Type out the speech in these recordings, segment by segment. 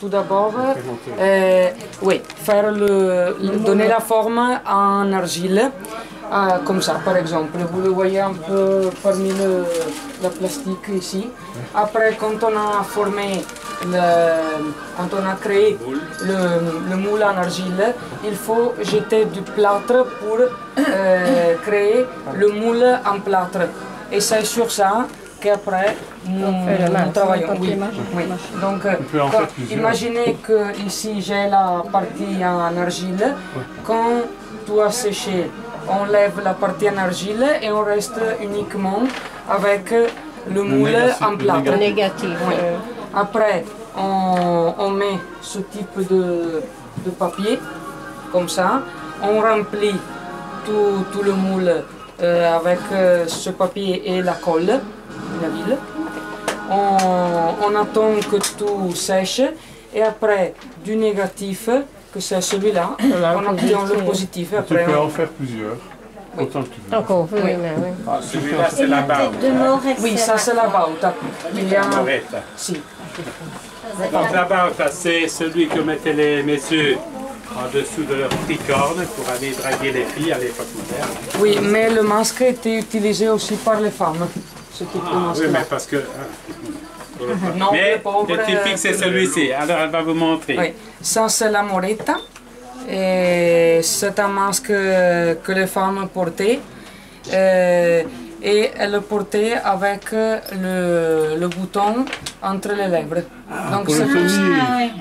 tout d'abord, oui, donner la forme en argile, comme ça par exemple. Vous le voyez un peu parmi le plastique ici. Après, quand on a formé, quand on a créé le moule en argile, il faut jeter du plâtre pour créer le moule en plâtre. Et c'est sur ça qu'après nous travaillons. Oui. Donc, imaginez que ici j'ai la partie en argile. Quand tout a séché, on lève la partie en argile et on reste uniquement avec le moule en plâtre. Négatif. Oui. Après, on met ce type de papier, comme ça. On remplit tout le moule avec ce papier et la colle, la ville. On attend que tout sèche et après du négatif, que c'est celui-là, on obtient le positif. Après, tu peux en faire plusieurs, autant que tu veux. Encore, oui. Celui-là c'est la barbe. Oui, ça c'est la bauta. Il y a... Si. Donc la barbe, c'est celui que mettaient les messieurs en dessous de leur tricorne pour aller draguer les filles à l'époque moderne. Oui, mais le masque était utilisé aussi par les femmes. Ce type de masque. Oui, mais parce que... Non, mais le typique c'est celui-ci, alors elle va vous montrer. Oui, ça c'est la moretta. Et c'est un masque que les femmes portaient. Et elles le portaient avec le bouton entre les lèvres.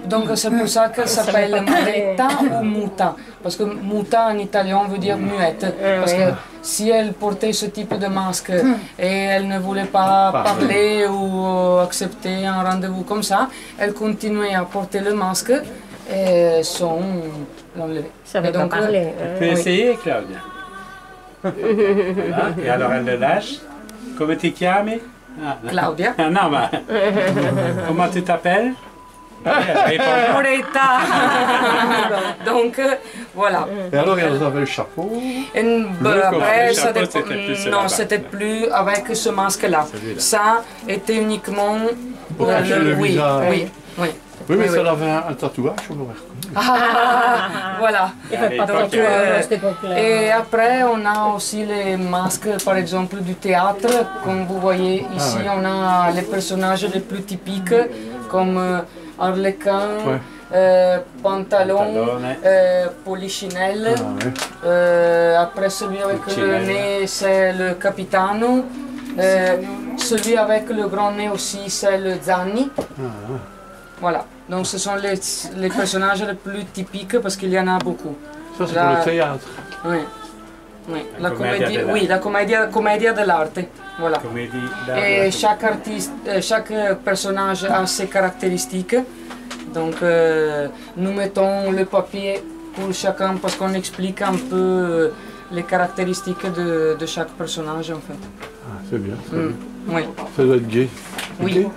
Donc c'est pour ça qu'elle s'appelle moretta ou muta. Parce que muta en italien veut dire muette. Parce que si elle portait ce type de masque et elle ne voulait pas parler ou accepter un rendez-vous comme ça, elle continuait à porter le masque et sans l'enlever. Ça veut donc parler. Tu peux essayer, Claudia. Voilà. Et alors elle le lâche. Come ti chiami? Claudia. Non, mais comment tu t'appelles? Moretta. Donc voilà. Et alors elles avaient le chapeau. Et, après, ça non, c'était plus avec ce masque-là. Ça était uniquement Pour cacher le visage. Oui, mais ça avait un tatouage, on l'aurait reconnu. Voilà. Donc, et après, on a aussi les masques, par exemple, du théâtre. Comme vous voyez ici, on a les personnages les plus typiques, comme Arlequin, Pantalon, Polichinelle. Après, celui avec le nez, c'est le Capitano. Celui avec le grand nez aussi, c'est le Zanni. Voilà, donc ce sont les personnages les plus typiques parce qu'il y en a beaucoup. Ça c'est pour le théâtre. Oui, la commedia dell'arte. Voilà. Et chaque artiste, chaque personnage a ses caractéristiques. Donc nous mettons le papier pour chacun parce qu'on explique un peu les caractéristiques de chaque personnage en fait. Ah, c'est bien. Oui. Ça doit être gai. Oui. Okay.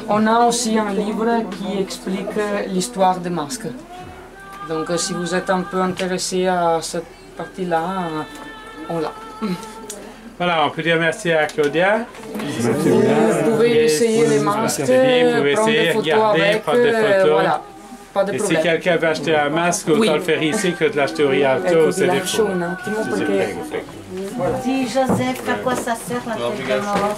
On a aussi un livre qui explique l'histoire des masques. Donc si vous êtes un peu intéressé à cette partie-là, on l'a. Voilà, on peut dire merci à Claudia. Vous pouvez essayer les masques, prendre des photos avec, voilà. Pas de et problème. si quelqu'un veut acheter un masque, autant le faire ici que de l'acheter au Rialto, c'est des faux. Un attimo perché... Dis Joseph, à quoi ça sert la tête de mort?